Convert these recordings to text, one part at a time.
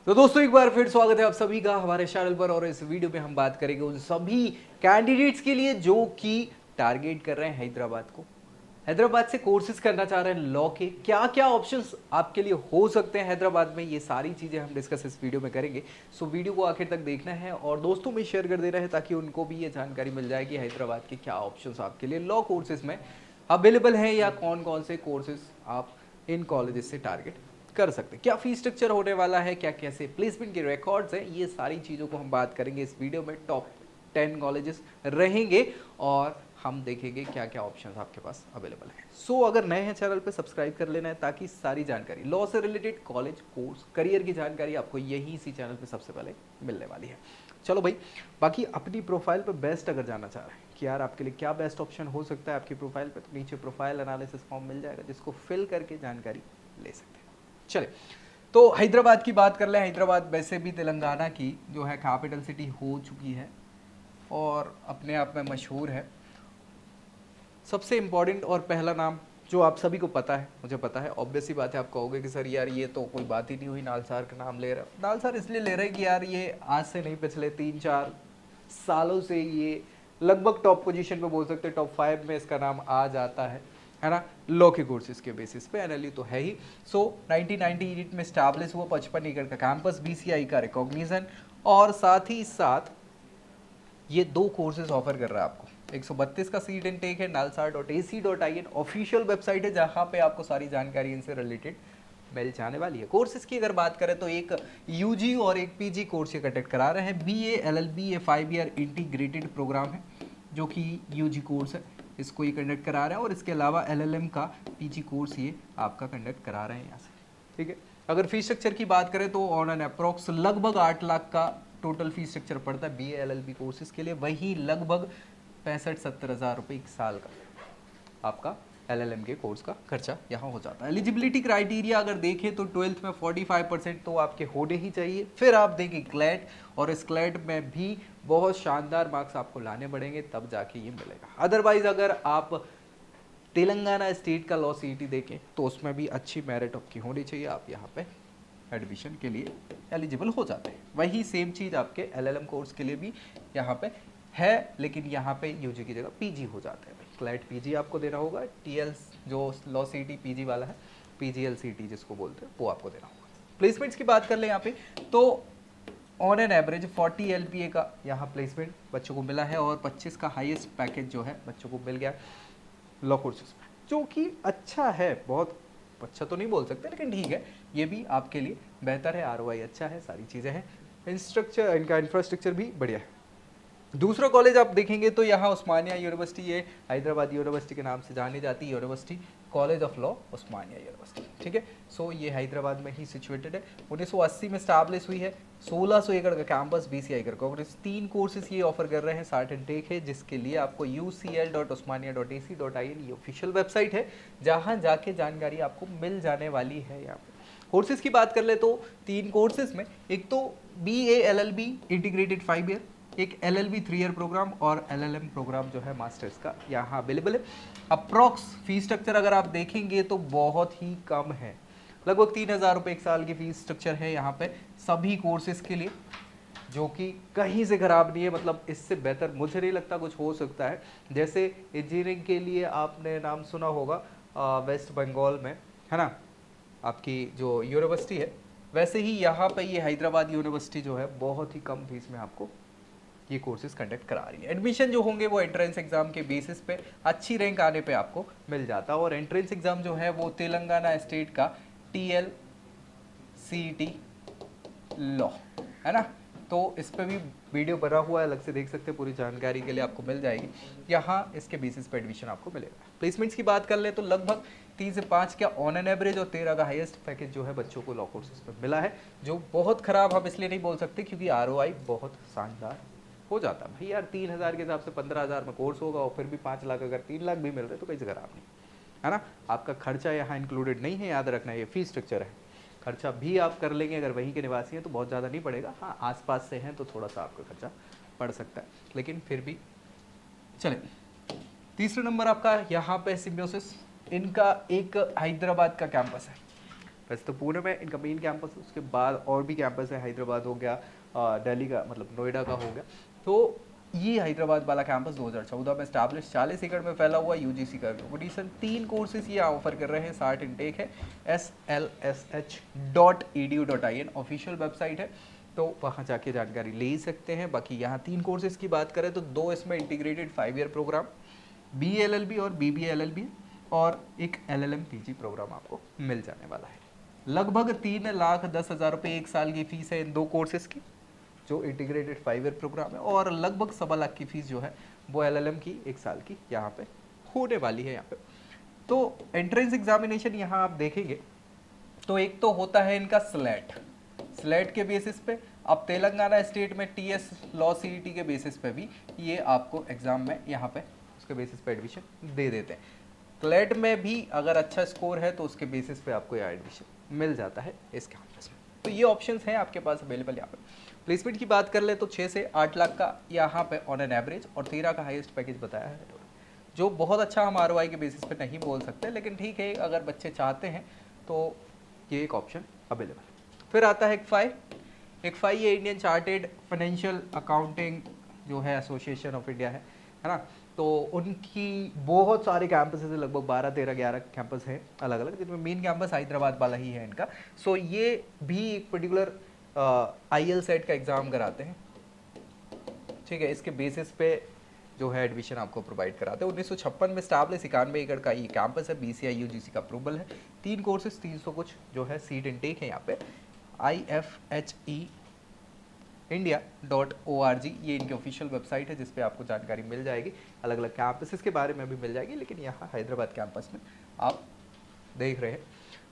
तो दोस्तों एक बार फिर स्वागत है आप सभी का हमारे चैनल पर। और इस वीडियो में हम बात करेंगे उन सभी कैंडिडेट्स के लिए जो कि टारगेट कर रहे हैं हैदराबाद को, हैदराबाद से कोर्सेज करना चाह रहे हैं लॉ के। क्या क्या ऑप्शंस आपके लिए हो सकते हैं हैदराबाद में, ये सारी चीज़ें हम डिस्कस इस वीडियो में करेंगे। सो वीडियो को आखिर तक देखना है और दोस्तों में शेयर कर देना है ताकि उनको भी ये जानकारी मिल जाए कि हैदराबाद के क्या ऑप्शंस आपके लिए लॉ कोर्सेज में अवेलेबल हैं या कौन कौन से कोर्सेज आप इन कॉलेजेस से टारगेट कर सकते हैं, क्या फीस स्ट्रक्चर होने वाला है, क्या कैसे प्लेसमेंट के रिकॉर्ड्स हैं। ये सारी चीज़ों को हम बात करेंगे इस वीडियो में। टॉप 10 कॉलेजेस रहेंगे और हम देखेंगे क्या क्या ऑप्शंस आपके पास अवेलेबल है। सो अगर नए हैं चैनल पे सब्सक्राइब कर लेना है ताकि सारी जानकारी लॉ से रिलेटेड, कॉलेज, कोर्स, करियर की जानकारी आपको यही इसी चैनल पे सबसे पहले मिलने वाली है। चलो भाई, बाकी अपनी प्रोफाइल पे बेस्ट अगर जाना चाह रहे हैं कि यार आपके लिए क्या बेस्ट ऑप्शन हो सकता है आपकी प्रोफाइल पे, तो नीचे प्रोफाइल एनालिसिस फॉर्म मिल जाएगा जिसको फिल करके जानकारी ले सकते हैं। चले, तो हैदराबाद की बात कर लें। हैदराबाद वैसे भी तेलंगाना की जो है कैपिटल सिटी हो चुकी है और अपने आप में मशहूर है। सबसे इम्पोर्टेंट और पहला नाम जो आप सभी को पता है, मुझे पता है, ऑब्वियस ही बात है। आप कहोगे कि सर यार ये तो कोई बात ही नहीं हुई, नालसार का नाम ले रहा है। नालसार इसलिए ले रहे हैं कि यार ये आज से नहीं, पिछले 3-4 सालों से ये लगभग टॉप पोजीशन पे बोल सकते हैं, टॉप 5 में इसका नाम आ जाता है ना, लॉ के कोर्सेज के बेसिस पे। एनएलयू तो है ही। सो 1998 में स्टैब्लिश हुआ, 55 एकड़ का कैंपस, बीसीआई का रिकॉग्निशन, और साथ ही साथ ये 2 कोर्सेज ऑफर कर रहा है आपको। 132 का सीट इनटेक है। nalsar.ac.in ऑफिशियल वेबसाइट है जहां पे आपको सारी जानकारी इनसे रिलेटेड मिल जाने वाली है। कोर्सेज की अगर बात करें तो एक यूजी और एक पीजी कोर्स ये कंडक्ट करा रहे हैं। बीए एलएलबी ये 5 ईयर इंटीग्रेटेड प्रोग्राम है जो कि यूजी कोर्स है, इसको ये कंडक्ट करा रहे हैं। और इसके अलावा एलएलएम का पीजी कोर्स ये आपका कंडक्ट करा रहे हैं यहाँ से, ठीक है। अगर फीस स्ट्रक्चर की बात करें तो ऑन एन अप्रोक्स लगभग 8 लाख का टोटल फीस स्ट्रक्चर पड़ता है बीए एलएलबी कोर्सेज के लिए। वही लगभग 65-70 हज़ार रुपये 1 साल का आपका एलएलएम के कोर्स का खर्चा यहाँ हो जाता है। एलिजिबिलिटी क्राइटेरिया अगर देखें तो 12th में 45% तो आपके होने ही चाहिए। फिर आप देखें क्लैट, और इस क्लैट में भी बहुत शानदार मार्क्स आपको लाने पड़ेंगे तब जाके ये मिलेगा। अदरवाइज अगर आप तेलंगाना स्टेट का लॉ सीईटी देखें तो उसमें भी अच्छी मेरिट आपकी होनी चाहिए, आप यहाँ पे एडमिशन के लिए एलिजिबल हो जाते हैं। वही सेम चीज़ आपके एलएलएम कोर्स के लिए भी यहाँ पे है, लेकिन यहाँ पे यूजी की जगह पीजी हो जाता है भाई। क्लैट पीजी आपको देना होगा, टीएल जो लॉ सीईटी पीजी वाला है, पीजीएलसीटी जिसको बोलते हैं, वो आपको देना होगा। प्लेसमेंट्स की बात कर लें यहाँ पे तो ऑन एन एवरेज 40 एलपीए का यहाँ प्लेसमेंट बच्चों को मिला है और 25 का हाईएस्ट पैकेज जो है बच्चों को मिल गया लॉ कोर्सेज में, जो कि अच्छा है। बहुत अच्छा तो नहीं बोल सकते लेकिन ठीक है, ये भी आपके लिए बेहतर है। आरओआई अच्छा है, सारी चीज़ें हैं, इनका इंफ्रास्ट्रक्चर भी बढ़िया है। दूसरा कॉलेज आप देखेंगे तो यहाँ उस्मानिया यूनिवर्सिटी है, हैदराबाद यूनिवर्सिटी के नाम से जानी जाती है university, college of law Osmania university, ठीक है। सो ये हैदराबाद में ही सिचुएटेड है। 1980 में स्टैब्लिश हुई है। 1600 एकड़ का कैंपस, बीसीआई का कांग्रेस, 3 कोर्सेज ये ऑफर कर रहे हैं, 60 इनटेक है, जिसके लिए आपको ucl.osmania.ac.in ये ऑफिशियल वेबसाइट है जहाँ जाके जानकारी आपको मिल जाने वाली है। यहाँ पे कोर्सेज की बात कर ले तो 3 कोर्सेज में, एक तो BA LLB इंटीग्रेटेड 5 ईयर, एक LLB 3 ईयर प्रोग्राम, और LLM प्रोग्राम जो है मास्टर्स का यहाँ अवेलेबल है। अप्रॉक्स फीस स्ट्रक्चर अगर आप देखेंगे तो बहुत ही कम है, लगभग 3,000 रुपये 1 साल की फीस स्ट्रक्चर है यहाँ पे सभी कोर्सेज के लिए, जो कि कहीं से खराब नहीं है। मतलब इससे बेहतर मुझे नहीं लगता कुछ हो सकता है। जैसे इंजीनियरिंग के लिए आपने नाम सुना होगा वेस्ट बंगाल में, है ना, आपकी जो यूनिवर्सिटी है, वैसे ही यहाँ पे ये हैदराबाद यूनिवर्सिटी जो है बहुत ही कम फीस में आपको ये कोर्सेज कंडक्ट करा रही है। एडमिशन जो होंगे वो एंट्रेंस एग्जाम के बेसिस पे अच्छी रैंक आने पे आपको मिल जाता है। और एंट्रेंस एग्जाम जो है वो तेलंगाना स्टेट का TLCT लॉ है ना, तो इस पर भी वीडियो बना हुआ है, अलग से देख सकते हैं, पूरी जानकारी के लिए आपको मिल जाएगी। यहाँ इसके बेसिस पे एडमिशन आपको मिलेगा। प्लेसमेंट्स की बात कर ले तो लगभग 3 से 5 का ऑन एन एवरेज और 13 का हाईएस्ट पैकेज जो है बच्चों को लॉ कोर्सेज में मिला है, जो बहुत खराब हम इसलिए नहीं बोल सकते क्योंकि आरओआई बहुत शानदार हो जाता है भाई। यार 3,000 के हिसाब से 15,000 में कोर्स होगा और फिर भी 5 लाख, अगर 3 लाख भी मिल रहे तो कहीं से खराब नहीं है ना। आपका खर्चा यहाँ इंक्लूडेड नहीं है, याद रखना, ये फीस स्ट्रक्चर है। खर्चा भी आप कर लेंगे अगर वहीं के निवासी हैं तो बहुत ज़्यादा नहीं पड़ेगा। हाँ, आसपास से हैं तो थोड़ा सा आपका खर्चा पड़ सकता है, लेकिन फिर भी चले। तीसरा नंबर आपका यहाँ पे सिम्बियोसिस, इनका एक हैदराबाद का कैंपस है, वैसे तो पुणे में इनका मेन कैंपस है, उसके बाद और भी कैंपस है, हैदराबाद हो गया, दिल्ली का मतलब नोएडा का हो गया। तो ये हैदराबाद वाला कैंपस 2014 में स्टैब्लिश 40 एकड़ में फैला हुआ यूजीसी का कंपटीशन। 3 कोर्सेज ये ऑफर कर रहे हैं, 60 इनटेक है। slsh.edu.in ऑफिशियल वेबसाइट है, तो वहाँ जाके जानकारी ले सकते हैं। बाकी यहाँ 3 कोर्सेज की बात करें तो 2 इसमें इंटीग्रेटेड 5 ईयर प्रोग्राम BLLB और BBLLB और एक LLM PG प्रोग्राम आपको मिल जाने वाला है। लगभग 3,10,000 रुपये एक साल की फीस है इन 2 कोर्सेज की, जो इंटीग्रेटेड 5 ईयर प्रोग्राम है, और लगभग 1.25 लाख की फीस जो है वो LLM की एक साल की यहाँ पे होने वाली है यहाँ पे। तो एंट्रेंस एग्जामिनेशन यहाँ आप देखेंगे तो एक तो होता है इनका स्लेट के बेसिस पे। अब तेलंगाना स्टेट में TS लॉ CET के बेसिस पे भी ये आपको एग्जाम में यहाँ पे उसके बेसिस पे एडमिशन दे देते हैं। क्लेट में भी अगर अच्छा स्कोर है तो उसके बेसिस पे आपको यहाँ एडमिशन मिल जाता है इस कैंपस में। तो ये ऑप्शंस हैं आपके पास अवेलेबल यहाँ पे। प्लेसमेंट की बात कर ले तो 6 से 8 लाख का यहाँ पे ऑन एन एवरेज, और 13 का हाईएस्ट पैकेज बताया है, जो बहुत अच्छा हम ROI के बेसिस पे नहीं बोल सकते, लेकिन ठीक है अगर बच्चे चाहते हैं तो ये एक ऑप्शन अवेलेबल है। फिर आता है एक फाई ये इंडियन चार्टेड फाइनेंशियल अकाउंटिंग जो है एसोसिएशन ऑफ इंडिया है ना। तो उनकी बहुत सारे कैंपस है, लगभग 12, 13, 11 कैंपस हैं अलग अलग, जिनमें मेन कैंपस हैदराबाद वाला ही है इनका। सो ये भी एक पर्टिकुलर IELTS सेट का एग्ज़ाम कराते हैं, ठीक है। इसके बेसिस पे जो है एडमिशन आपको प्रोवाइड कराते हैं। 1956 में स्टैब्लिश 91 एकड़ का ये कैंपस है, BCI UGC का अप्रूवल है। 3 कोर्सेज 300 कुछ जो है सीट इनटेक है यहाँ पे। IFHE India.org ये इनकी ऑफिशियल वेबसाइट है, जिस पे आपको जानकारी मिल जाएगी, अलग अलग कैंपसेस के बारे में भी मिल जाएगी, लेकिन यहाँ हैदराबाद कैंपस में आप देख रहे हैं।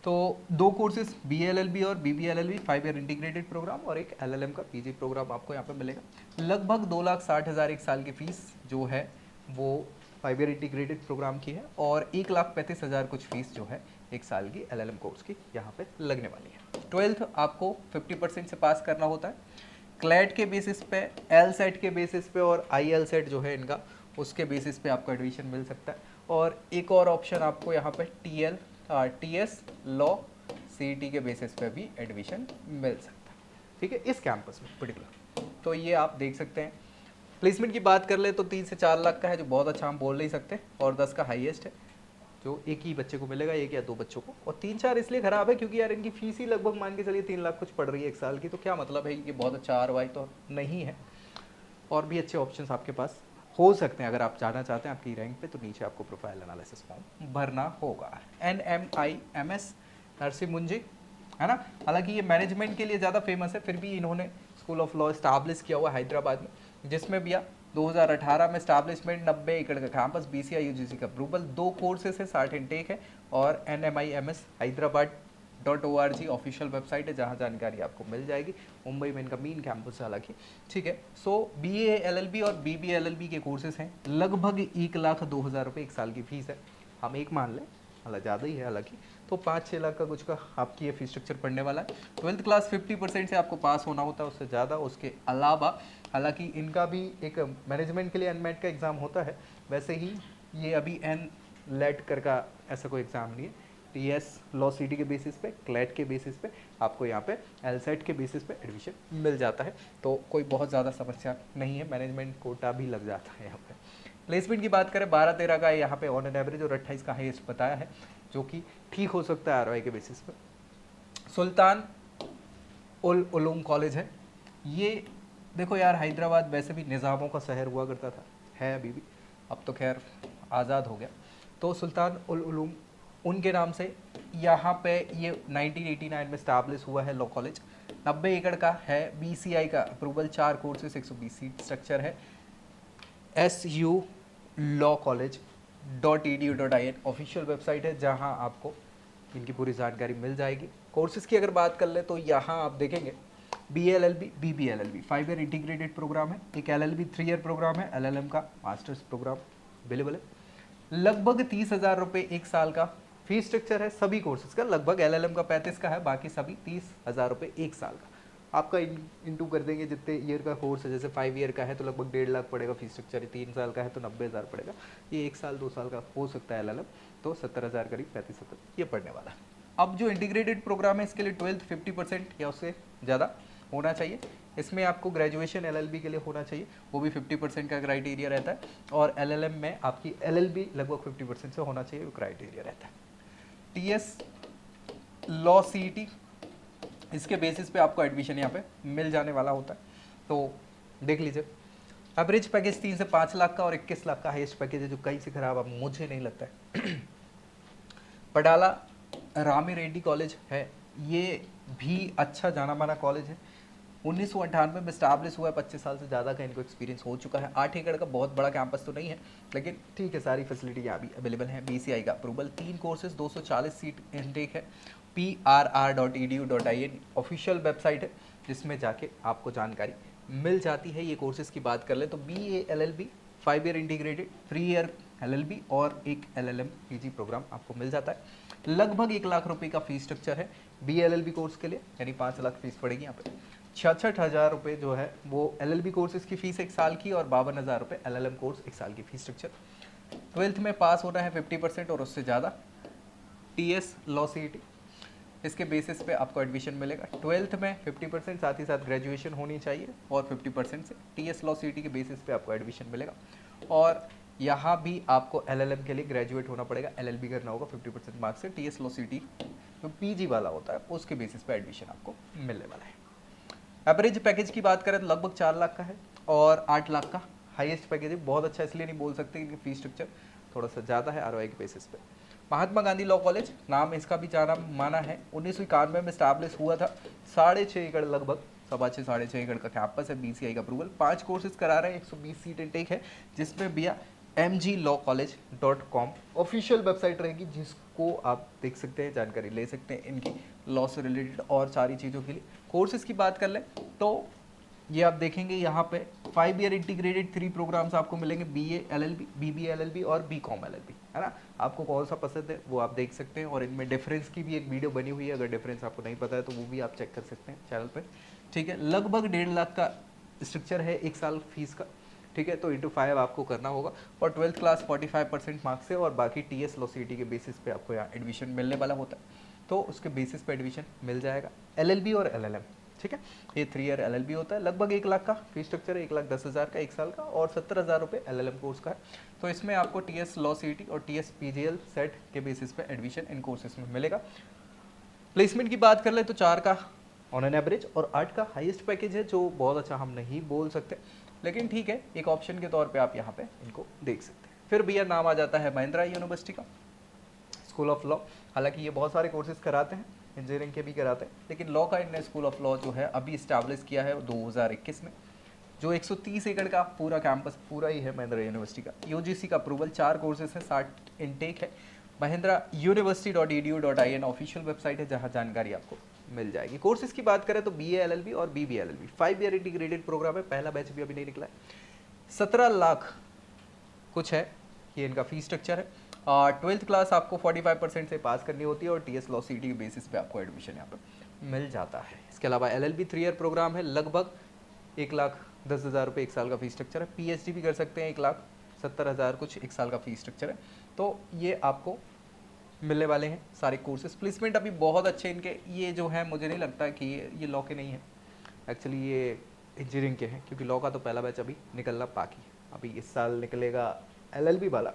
तो 2 कोर्सेज BLLB और BBLLB 5 ईयर इंटीग्रेटेड प्रोग्राम, और एक LLM का PG प्रोग्राम आपको यहाँ पे मिलेगा। लगभग 2,60,000 एक साल की फीस जो है वो 5 ईयर इंटीग्रेटेड प्रोग्राम की है, और 1,35,000 कुछ फीस जो है एक साल की LLM कोर्स की यहाँ पे लगने वाली है। 12th आपको 50% से पास करना होता है। क्लैट के बेसिस पे, LSAT के बेसिस पे, और IELTS सेट जो है इनका उसके बेसिस पे आपको एडमिशन मिल सकता है। और एक और ऑप्शन आपको यहाँ पे TS लॉ CET के बेसिस पे भी एडमिशन मिल सकता है, ठीक है, इस कैंपस में पर्टिकुलर। तो ये आप देख सकते हैं। प्लेसमेंट की बात कर ले तो 3 से 4 लाख का है, जो बहुत अच्छा हम बोल नहीं सकते, और 10 का हाईएस्ट है, जो एक ही बच्चे को मिलेगा, 1 या 2 बच्चों को। और 3-4 इसलिए खराब है क्योंकि यार इनकी फीस ही लगभग मान के चलिए 3 लाख कुछ पड़ रही है एक साल की, तो क्या मतलब है कि बहुत अच्छा ROI तो नहीं है। और भी अच्छे ऑप्शंस आपके पास हो सकते हैं, अगर आप जाना चाहते हैं आपकी रैंक पे, तो नीचे आपको प्रोफाइल एनालिसिस फॉर्म भरना होगा। NMIMS नरसिंह मुंजी है ना। हालांकि ये मैनेजमेंट के लिए ज़्यादा फेमस है, फिर भी इन्होंने स्कूल ऑफ लॉ स्टैब्लिश किया हुआ हैदराबाद में, जिसमें भी 2018 में स्टैब्लिशमेंट, 90 एकड़ का कैंपस, BCI UGC का अप्रूवल, 2 कोर्सेस है, 60 इनटेक है, और NMIMS हैदराबाद.org ऑफिशियल वेबसाइट है, जहां जानकारी आपको मिल जाएगी। मुंबई में इनका मेन कैंपस है हालांकि, ठीक है। सो BA LLB और BBLLB के कोर्सेज हैं, लगभग 1,02,000 रुपये एक साल की फीस है। हम एक मान लें, हालांकि ज़्यादा ही है हालांकि, तो 5-6 लाख का कुछ का आपकी ये फीस स्ट्रक्चर पड़ने वाला है। 12th क्लास 50% से आपको पास होना होता है, उससे ज़्यादा। उसके अलावा हालांकि इनका भी एक मैनेजमेंट के लिए NMAT का एग्ज़ाम होता है, वैसे ही ये अभी NLET कर का ऐसा कोई एग्ज़ाम नहीं है। TS लॉ CET के बेसिस पे, क्लैट के बेसिस पे आपको यहाँ पे LSAT के बेसिस पे एडमिशन मिल जाता है, तो कोई बहुत ज़्यादा समस्या नहीं है। मैनेजमेंट कोटा भी लग जाता है यहाँ पे। प्लेसमेंट की बात करें 12-13 का यहाँ पे ऑन एन एवरेज, और 28 का हाईएस्ट बताया है, जो कि ठीक हो सकता है ROI के बेसिस पे। सुल्तान उल उलूम कॉलेज है ये। देखो यार, हैदराबाद वैसे भी निज़ामों का शहर हुआ करता था, है अभी भी, अब तो खैर आज़ाद हो गया। तो सुल्तान उल उलूम उनके नाम से यहाँ पे ये 1989 में स्टैब्लिश हुआ है लॉ कॉलेज। 90 एकड़ का है, BCI का अप्रूवल, 4 कोर्सेज, 120 सीट स्ट्रक्चर है। SU लॉ कॉलेज.edu.in ऑफिशियल वेबसाइट है, जहां आपको इनकी पूरी जानकारी मिल जाएगी। कोर्सेज की अगर बात कर ले तो यहाँ आप देखेंगे BLLB BBLLB 5 year integrated program है, एक LLB 3 ईयर प्रोग्राम है, LLM का मास्टर्स प्रोग्राम अवेलेबल है। लगभग 30,000 रुपये एक साल का फीस स्ट्रक्चर है सभी कोर्सेज का। लगभग LLM का 35 का है, बाकी सभी 30,000 रुपये एक साल का आपका इंटू कर देंगे जितने ईयर का कोर्स है। जैसे 5 ईयर का है तो लगभग 1.5 लाख पड़ेगा फीस स्ट्रक्चर, 3 साल का है तो 90,000 पड़ेगा। ये 1 साल 2 साल का हो सकता है LLM, तो 70,000 करीब 35-70 ये पड़ने वाला है। अब जो इंटीग्रेटेड प्रोग्राम है इसके लिए 12th 50% या उससे ज़्यादा होना चाहिए। इसमें आपको ग्रेजुएशन एलएलबी के लिए होना चाहिए, वो भी 50% का क्राइटेरिया रहता है। और एलएलएम में आपकी एलएलबी लगभग 50% से होना चाहिए, वो क्राइटेरिया रहता है। टीएस लॉ सीईटी, इसके बेसिस पे आपको एडमिशन यहाँ पे मिल जाने वाला होता है। तो देख लीजिए, एवरेज पैकेज 3 से 5 लाख का और 21 लाख का हाईएस्ट पैकेज है, जो कहीं से खराब अब मुझे नहीं लगता है। पडाला रामी रेड्डी कॉलेज है, ये भी अच्छा जाना माना कॉलेज है। 1998 में स्टैब्लिश हुआ है, 25 साल से ज़्यादा का इनको एक्सपीरियंस हो चुका है। 8 एकड़ का बहुत बड़ा कैंपस तो नहीं है, लेकिन ठीक है, सारी फैसिलिटी यहाँ भी अवेलेबल है। BCI का अप्रूवल, 3 कोर्सेज, 240 सीट इनटेक है। prr.edu.in ऑफिशियल वेबसाइट है, जिसमें जाके आपको जानकारी मिल जाती है। ये कोर्सेज की बात कर ले तो BA LLB 5 year integrated, 3 year LLB और एक LLM PG प्रोग्राम आपको मिल जाता है। लगभग 1 लाख रुपए का फीस स्ट्रक्चर है BA LLB कोर्स के लिए, यानी 5 लाख फीस पड़ेगी यहाँ पे। 66,000 रुपये जो है वो LLB कोर्सेज की फीस 1 साल की, और 52,000 रुपये LLM कोर्स 1 साल की फीस स्ट्रक्चर। 12th में पास होना है 50% और उससे ज़्यादा। TS लॉ CET, इसके बेसिस पे आपको एडमिशन मिलेगा। 12th में 50%, साथ ही साथ ग्रेजुएशन होनी चाहिए, और 50% से TS लॉ CET के बेसिस पे आपको एडमिशन मिलेगा। और यहाँ भी आपको LLM के लिए ग्रेजुएट होना पड़ेगा, LLB करना होगा 50% मार्क्स से। TS लॉ CET जो PG वाला होता है उसके बेसिस पे एडमिशन आपको मिलने वाला है। एवरेज पैकेज की बात करें तो लगभग 4 लाख का है, और 8 लाख का हाईएस्ट पैकेज है। बहुत अच्छा इसलिए नहीं बोल सकते क्योंकि फीस स्ट्रक्चर थोड़ा सा ज़्यादा है ROI के बेसिस पे। महात्मा गांधी लॉ कॉलेज, नाम इसका भी जाना माना है, 1991 में स्टैब्लिश हुआ था। 6.5 एकड़, लगभग 6.5 एकड़ का कैंपस है। BCI का अप्रूवल, 5 कोर्सेज करा रहे हैं, 120 सीट इनटेक है, जिसमें भैया mglawcollege.com ऑफिशियल वेबसाइट रहेगी, जिसको आप देख सकते हैं, जानकारी ले सकते हैं इनकी लॉ से रिलेटेड और सारी चीज़ों के लिए। कोर्सेज की बात कर लें तो ये आप देखेंगे यहाँ पे 5 ईयर इंटीग्रेटेड 3 प्रोग्राम्स आपको मिलेंगे, BA LLB, BBA LLB और BCom LLB, है ना। आपको कौन सा पसंद है वो आप देख सकते हैं, और इनमें डिफरेंस की भी एक वीडियो बनी हुई है, अगर डिफरेंस आपको नहीं पता है तो वो भी आप चेक कर सकते हैं चैनल पर, ठीक है। लगभग 1.5 लाख का स्ट्रक्चर है 1 साल फीस का, ठीक है। तो इंटू 5 आपको करना होगा, और 12th क्लास 45% मार्क्स से, और बाकी TS लॉ CET के बेसिस पे आपको यहाँ एडमिशन मिलने वाला होता है, तो उसके बेसिस पे एडमिशन मिल जाएगा। LLB और LLM, ठीक है, ये 3 ईयर LLB होता है। लगभग 1 लाख का फीस स्ट्रक्चर है, 1,10,000 का 1 साल का, और 17,000 रुपये LLM कोर्स का है। तो इसमें आपको TS लॉ CET और TS PGL सेट के बेसिस पे एडमिशन इन कोर्सेज में मिलेगा। प्लेसमेंट की बात कर ले तो 4 का ऑन एन एवरेज और 8 का हाईएस्ट पैकेज है, जो बहुत अच्छा हम नहीं बोल सकते, लेकिन ठीक है, एक ऑप्शन के तौर पे आप यहाँ पे इनको देख सकते हैं। फिर भैया नाम आ जाता है महिंद्रा यूनिवर्सिटी का, स्कूल ऑफ लॉ। हालांकि ये बहुत सारे कोर्सेज कराते हैं, इंजीनियरिंग के भी कराते हैं, लेकिन लॉ का इन्होंने स्कूल ऑफ लॉ जो है अभी इस्टेब्लिश किया है 2021 में, जो 130 एकड़ का पूरा कैंपस पूरा ही है महिंद्रा यूनिवर्सिटी का। UGC का अप्रूवल, 4 कोर्सेज हैं, 60 इनटेक है। महिंद्रा university.edu.in ऑफिशियल वेबसाइट है, जहाँ जानकारी आपको मिल जाएगी। कोर्सेज की बात करें तो BA LLB और BB LLB 5 year integrated program है, पहला बैच भी अभी नहीं निकला है। 17 लाख कुछ है ये इनका फीस स्ट्रक्चर है। 12th क्लास आपको 45% से पास करनी होती है, और TS लॉ CET के बेसिस पे आपको एडमिशन यहाँ पर मिल जाता है। इसके अलावा LLB 3 ईयर प्रोग्राम है, लगभग 1,10,000 रुपये 1 साल का फीस स्ट्रक्चर है। PhD भी कर सकते हैं, 1,70,000 कुछ 1 साल का फीस स्ट्रक्चर है। तो ये आपको मिलने वाले हैं सारे कोर्सेज। प्लेसमेंट अभी बहुत अच्छे इनके ये जो है, मुझे नहीं लगता कि ये लॉ के नहीं है, एक्चुअली ये इंजीनियरिंग के हैं, क्योंकि लॉ का तो पहला बैच अभी निकलना बाकी है। अभी इस साल निकलेगा LLB वाला,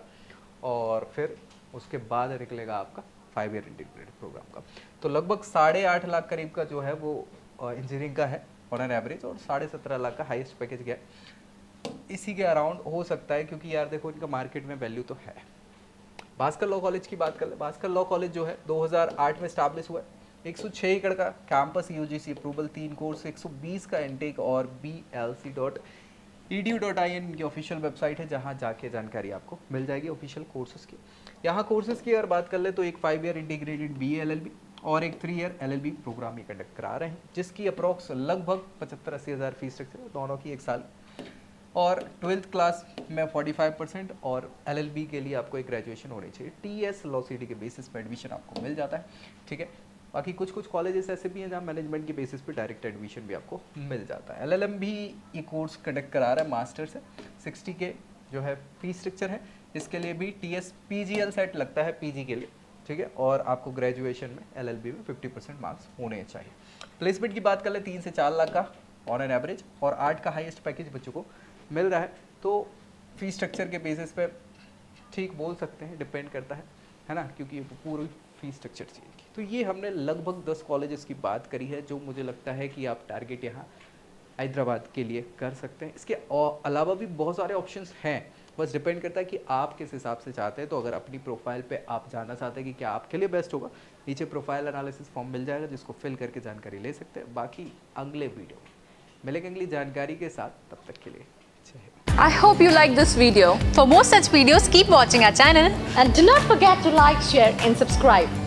और फिर उसके बाद निकलेगा आपका 5 ईयर इंटीग्रेटेड प्रोग्राम का। तो लगभग 8.5 लाख करीब का जो है वो इंजीनियरिंग का है ऑन एन एवरेज, और 17.5 लाख का हाईएस्ट पैकेज गया, इसी के अराउंड हो सकता है, क्योंकि यार देखो इनका मार्केट में वैल्यू तो है। भास्कर लॉ कॉलेज की बात कर ले, भास्कर लॉ कॉलेज जो है 2008 में स्टैब्लिश हुआ है, 106 एकड़ का कैंपस, UGC अप्रूवल, 3 कोर्स, 120 का इनटेक, और blc.edu.in की ऑफिशियल वेबसाइट है, जहां जाके जानकारी आपको मिल जाएगी ऑफिशियल कोर्सेज की। यहाँ कोर्सेज की अगर बात कर ले तो एक 5 ईयर इंटीग्रेटेड BA LLB और एक 3 ईयर LLB प्रोग्राम ही कंडक्ट करा रहे हैं, जिसकी अप्रॉक्स लगभग 75-80 हज़ार फीस स्ट्रक्चर है, दोनों की 1 साल। और 12th क्लास में 45% और LLB के लिए आपको एक ग्रेजुएशन होनी चाहिए। TS लॉ CET के बेसिस पे एडमिशन आपको मिल जाता है, ठीक है। बाकी कुछ कॉलेजेस ऐसे भी हैं जहाँ मैनेजमेंट के बेसिस पे डायरेक्ट एडमिशन भी आपको मिल जाता है। LLM भी ये कोर्स कंडक्ट करा रहा है मास्टर से, 60 के जो है फीस स्ट्रक्चर है। इसके लिए भी TS PGL सेट लगता है PG के लिए, ठीक है, और आपको ग्रेजुएशन में LLB में 50% मार्क्स होने चाहिए। प्लेसमेंट की बात कर ले 3 से 4 लाख का ऑन एन एवरेज, और 8 का हाईएस्ट पैकेज बच्चों को मिल रहा है। तो फीस स्ट्रक्चर के बेसिस पे ठीक बोल सकते हैं, डिपेंड करता है ना, क्योंकि ये पूरी फीस स्ट्रक्चर चाहिए। तो ये हमने लगभग 10 कॉलेजेस की बात करी है जो मुझे लगता है कि आप टारगेट यहाँ हैदराबाद के लिए कर सकते हैं। इसके अलावा भी बहुत सारे ऑप्शंस हैं, बस डिपेंड करता है कि आप किस हिसाब से चाहते हैं। तो अगर अपनी प्रोफाइल पे आप जानना चाहते हैं कि क्या आपके लिए बेस्ट होगा, नीचे प्रोफाइल एनालिसिस फॉर्म मिल जाएगा जिसको फिल करके जानकारी ले सकते हैं। बाकी अगले वीडियो में मिलेंगे अगली जानकारी के साथ, तब तक के लिए जय Hind. I hope you liked this video. For more such videos, keep watching our channel. And do not forget to like, share and subscribe.